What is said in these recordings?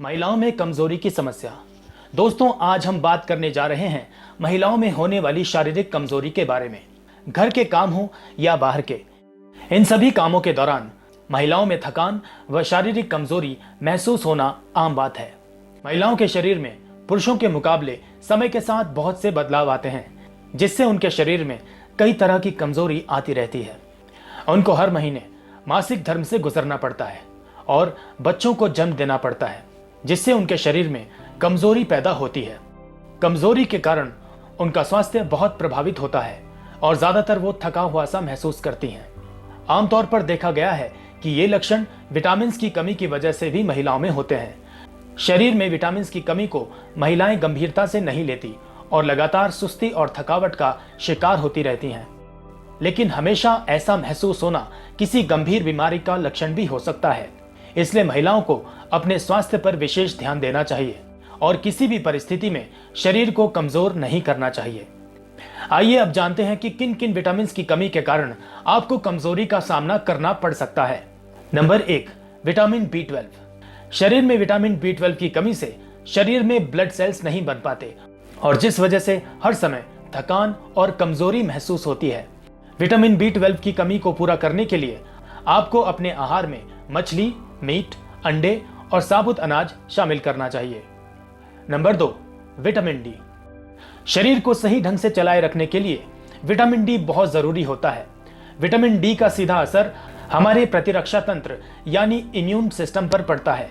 महिलाओं में कमजोरी की समस्या। दोस्तों, आज हम बात करने जा रहे हैं महिलाओं में होने वाली शारीरिक कमजोरी के बारे में। घर के काम हो या बाहर के, इन सभी कामों के दौरान महिलाओं में थकान व शारीरिक कमजोरी महसूस होना आम बात है। महिलाओं के शरीर में पुरुषों के मुकाबले समय के साथ बहुत से बदलाव आते हैं, जिससे उनके शरीर में कई तरह की कमजोरी आती रहती है। उनको हर महीने मासिक धर्म से गुजरना पड़ता है और बच्चों को जन्म देना पड़ता है, जिससे उनके शरीर में कमजोरी पैदा होती है। कमजोरी के कारण उनका स्वास्थ्य बहुत प्रभावित होता है और ज्यादातर वो थका हुआ सा महसूस करती हैं। आमतौर पर देखा गया है कि ये लक्षण विटामिन की कमी की वजह से भी महिलाओं में होते हैं। शरीर में विटामिन की कमी को महिलाएं गंभीरता से नहीं लेती और लगातार सुस्ती और थकावट का शिकार होती रहती हैं। लेकिन हमेशा ऐसा महसूस होना किसी गंभीर बीमारी का लक्षण भी हो सकता है। इसलिए महिलाओं को अपने स्वास्थ्य पर विशेष ध्यान देना चाहिए और किसी भी परिस्थिति में शरीर को कमजोर नहीं करना चाहिए। आइए अब जानते हैं कि किन किन विटामिन की कमी के कारण आपको कमजोरी का सामना करना पड़ सकता है। Number 1, vitamin B12। शरीर में विटामिन B12 की कमी से शरीर में ब्लड सेल्स नहीं बन पाते और जिस वजह से हर समय थकान और कमजोरी महसूस होती है। विटामिन B12 की कमी को पूरा करने के लिए आपको अपने आहार में मछली, मीट, अंडे और साबुत अनाज शामिल करना चाहिए। Number 2, vitamin D. शरीर को सही ढंग से चलाए रखने के लिए विटामिन डी बहुत जरूरी होता है। विटामिन डी का सीधा असर हमारे प्रतिरक्षा तंत्र यानी इम्यून सिस्टम पर पड़ता है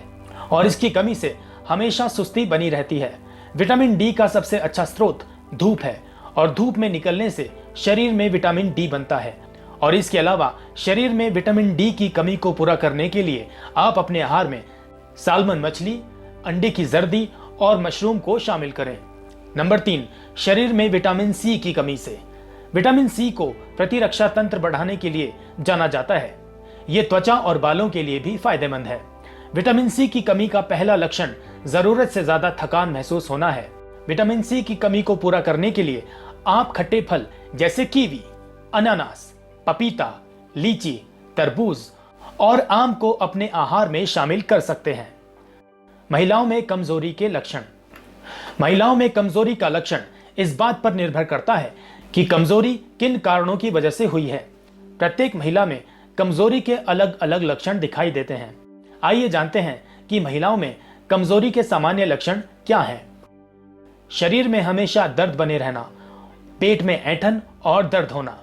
और इसकी कमी से हमेशा सुस्ती बनी रहती है। विटामिन डी का सबसे अच्छा स्रोत धूप है और धूप में निकलने से शरीर में विटामिन डी बनता है। और इसके अलावा शरीर में विटामिन डी की कमी को पूरा करने के लिए आप अपने आहार में साल्मन मछली, अंडे की जर्दी और मशरूम को शामिल करें। नंबर 3, शरीर में विटामिन सी की कमी से। विटामिन सी को प्रतिरक्षा तंत्र बढ़ाने के लिए जाना जाता है। ये त्वचा और बालों के लिए भी फायदेमंद है। विटामिन सी की कमी का पहला लक्षण जरूरत से ज्यादा थकान महसूस होना है। विटामिन सी की कमी को पूरा करने के लिए आप खट्टे फल जैसे कीवी, अनानास, पपीता, लीची, तरबूज और आम को अपने आहार में शामिल कर सकते हैं। महिलाओं में कमजोरी के लक्षण। महिलाओं में कमजोरी का लक्षण इस बात पर निर्भर करता है कि कमजोरी किन कारणों की वजह से हुई है। प्रत्येक महिला में कमजोरी के अलग अलग लक्षण दिखाई देते हैं। आइए जानते हैं कि महिलाओं में कमजोरी के सामान्य लक्षण क्या हैं। शरीर में हमेशा दर्द बने रहना, पेट में ऐंठन और दर्द होना।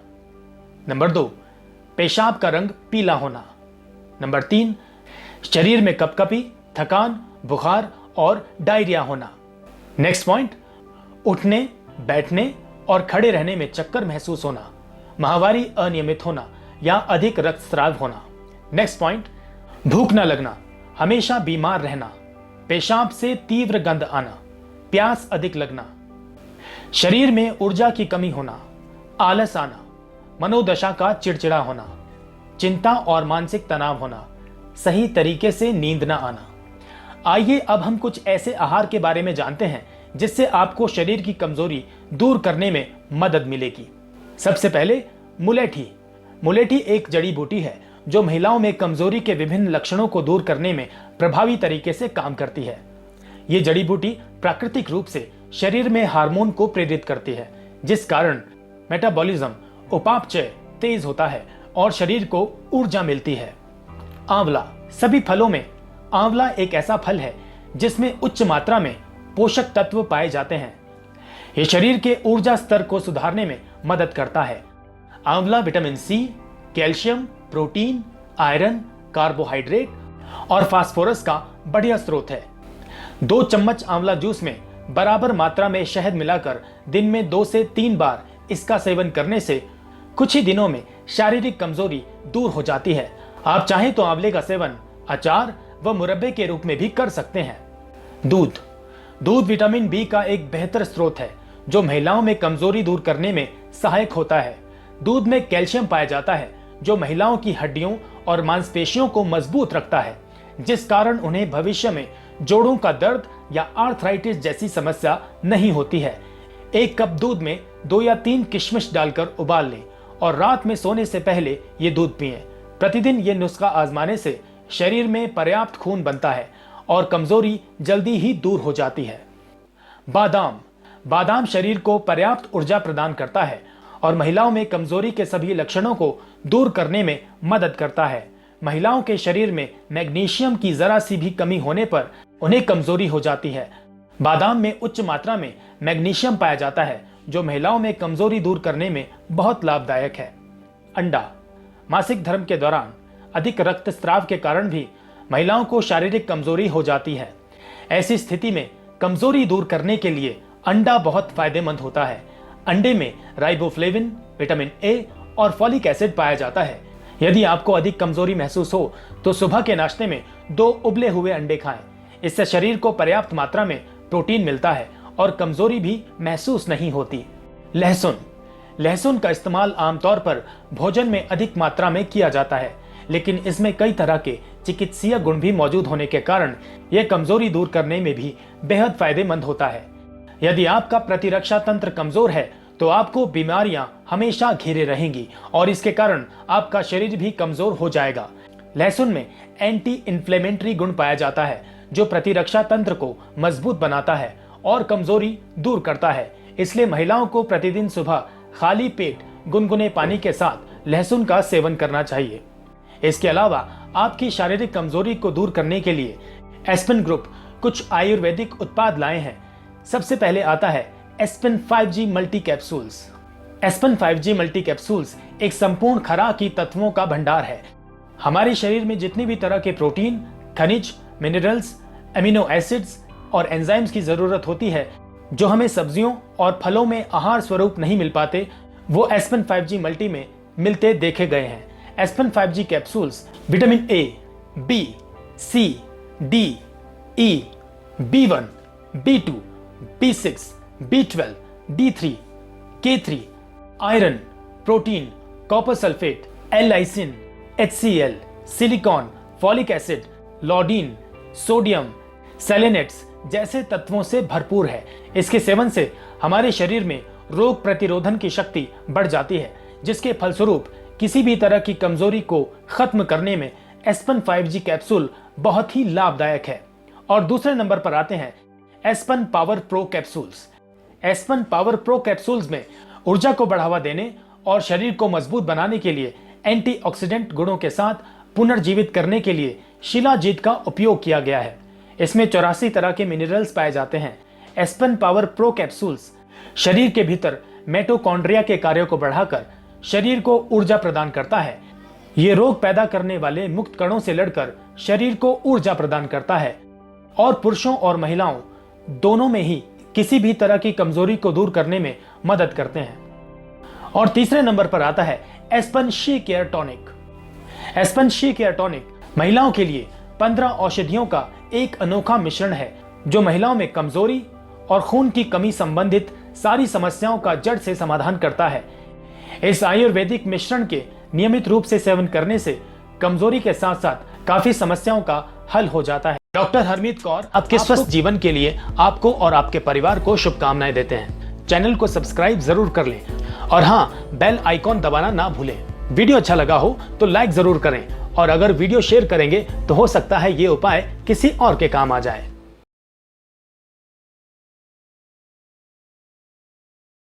नंबर 2, पेशाब का रंग पीला होना। नंबर 3, शरीर में कपकपी, थकान, बुखार और डायरिया होना। नेक्स्ट पॉइंट, उठने, बैठने और खड़े रहने में चक्कर महसूस होना, माहवारी अनियमित होना या अधिक रक्तस्राव होना। नेक्स्ट पॉइंट, भूख न लगना, हमेशा बीमार रहना, पेशाब से तीव्र गंध आना, प्यास अधिक लगना, शरीर में ऊर्जा की कमी होना, आलस आना, मनोदशा का चिड़चिड़ा होना, चिंता और मानसिक तनाव होना, सही तरीके से नींद न आना। आइए अब हम कुछ ऐसे आहार के बारे में जानते हैं जिससे आपको शरीर की कमजोरी दूर करने में मदद मिलेगी। सबसे पहले मुलेठी। मुलेठी एक जड़ी बूटी है जो महिलाओं में कमजोरी के विभिन्न लक्षणों को दूर करने में प्रभावी तरीके से काम करती है। ये जड़ी बूटी प्राकृतिक रूप से शरीर में हार्मोन को प्रेरित करती है, जिस कारण मेटाबॉलिज्म, उपापचय तेज होता है और शरीर को ऊर्जा मिलती है। आंवला। सभी फलों में आंवला एक ऐसा फल है जिसमें उच्च मात्रा में पोषक तत्व पाए जाते हैं। यह शरीर के ऊर्जा स्तर को सुधारने में मदद करता है। आंवला vitamin C, calcium, protein, iron, carbohydrate और फास्फोरस का बढ़िया स्रोत है। 2 चम्मच आंवला जूस में बराबर मात्रा में शहद मिलाकर दिन में 2 से 3 बार इसका सेवन करने से कुछ ही दिनों में शारीरिक कमजोरी दूर हो जाती है। आप चाहें तो आंवले का सेवन अचार व मुरब्बे के रूप में भी कर सकते हैं। दूध। दूध विटामिन बी का एक बेहतर स्रोत है जो महिलाओं में कमजोरी दूर करने में सहायक होता है। दूध में कैल्शियम पाया जाता है जो महिलाओं की हड्डियों और मांसपेशियों को मजबूत रखता है, जिस कारण उन्हें भविष्य में जोड़ों का दर्द या आर्थराइटिस जैसी समस्या नहीं होती है। 1 कप दूध में 2 या 3 किशमिश डालकर उबाल लें और रात में सोने से पहले ये दूध पिएं। प्रतिदिन ये नुस्खा आजमाने से शरीर में पर्याप्त खून बनता है और कमजोरी जल्दी ही दूर हो जाती है। बादाम शरीर को पर्याप्त ऊर्जा प्रदान करता है और महिलाओं में कमजोरी के सभी लक्षणों को दूर करने में मदद करता है। महिलाओं के शरीर में मैग्नीशियम की जरा सी भी कमी होने पर उन्हें कमजोरी हो जाती है। बादाम में उच्च मात्रा में मैग्नीशियम पाया जाता है, जो महिलाओं में कमजोरी दूर करने में बहुत लाभदायक है। अंडा। मासिक धर्म के दौरान अधिक रक्तस्राव के कारण भी महिलाओं को शारीरिक कमजोरी हो जाती है। ऐसी स्थिति में कमजोरी दूर करने के लिए अंडा बहुत फायदेमंद होता है। अंडे में राइबोफ्लेविन, विटामिन ए और फॉलिक एसिड पाया जाता है। यदि आपको अधिक कमजोरी महसूस हो तो सुबह के नाश्ते में 2 उबले हुए अंडे खाएं। इससे शरीर को पर्याप्त मात्रा में प्रोटीन मिलता है और कमजोरी भी महसूस नहीं होती। लहसुन का इस्तेमाल आमतौर पर भोजन में अधिक मात्रा में किया जाता है, लेकिन इसमें कई तरह के चिकित्सीय गुण भी मौजूद होने के कारण यह कमजोरी दूर करने में भी बेहद फायदेमंद होता है। यदि आपका प्रतिरक्षा तंत्र कमजोर है तो आपको बीमारियां हमेशा घेरे रहेंगी और इसके कारण आपका शरीर भी कमजोर हो जाएगा। लहसुन में एंटी इन्फ्लेमेटरी गुण पाया जाता है, जो प्रतिरक्षा तंत्र को मजबूत बनाता है और कमजोरी दूर करता है। इसलिए महिलाओं को प्रतिदिन सुबह खाली पेट गुनगुने पानी के साथ लहसुन का सेवन करना चाहिए। इसके अलावा आपकी शारीरिक कमजोरी को दूर करने के लिए एस्पेन ग्रुप कुछ आयुर्वेदिक उत्पाद लाए हैं। सबसे पहले आता है aspen 5G multi capsules. Aspen 5G multi capsules एक संपूर्ण खुराकी तत्वों का भंडार है। हमारे शरीर में जितनी भी तरह के प्रोटीन, खनिज, मिनरल्स, एमिनो एसिड्स और एंजाइम्स की जरूरत होती है, जो हमें सब्जियों और फलों में आहार स्वरूप नहीं मिल पाते, वो एस्पेन 5G मल्टी में मिलते देखे गए हैं। Aspen 5G capsules vitamin A, B, C, D, E, B1, B2, B6, B12, D3, K3, iron, protein, copper sulphate, L-लाइसिन, HCl, silicon, folic acid, iodine, sodium, selenates जैसे तत्वों से भरपूर है। इसके सेवन से हमारे शरीर में रोग प्रतिरोधन की शक्ति बढ़ जाती है, जिसके फलस्वरूप किसी भी तरह की कमजोरी को खत्म करने में एस्पेन 5G कैप्सूल बहुत ही लाभदायक है। और दूसरे नंबर पर आते हैं aspen power pro capsules. Aspen power pro capsules में ऊर्जा को बढ़ावा देने और शरीर को मजबूत बनाने के लिए एंटीऑक्सीडेंट गुणों के साथ पुनर्जीवित करने के लिए शिलाजीत का उपयोग किया गया है। इसमें 84 तरह के मिनरल्स पाए जाते हैं। एस्पेन पावर प्रो कैप्सूल्स शरीर के भीतर मिटोकॉन्ड्रिया के कार्यों को बढ़ाकर शरीर को ऊर्जा प्रदान करता है। ये रोग पैदा करने वाले मुक्त कणों से लड़कर शरीर को ऊर्जा प्रदान करता है और पुरुषों और महिलाओं दोनों में ही किसी भी तरह की कमजोरी को दूर करने में मदद करते हैं। और तीसरे नंबर पर आता है aspen she care tonic. Aspen she care tonic महिलाओं के लिए 15 औषधियों का एक अनोखा मिश्रण है, जो महिलाओं में कमजोरी और खून की कमी संबंधित सारी समस्याओं का जड़ से समाधान करता है। इस आयुर्वेदिक मिश्रण के नियमित रूप से सेवन करने से कमजोरी के साथ साथ काफी समस्याओं का हल हो जाता है। डॉक्टर हरमीत कौर आपके स्वस्थ जीवन के लिए आपको और आपके परिवार को शुभकामनाएं देते हैं। चैनल को सब्सक्राइब जरूर कर लें और हाँ, बेल आइकॉन दबाना ना भूलें। वीडियो अच्छा लगा हो तो लाइक जरूर करें और अगर वीडियो शेयर करेंगे तो हो सकता है ये उपाय किसी और के काम आ जाए।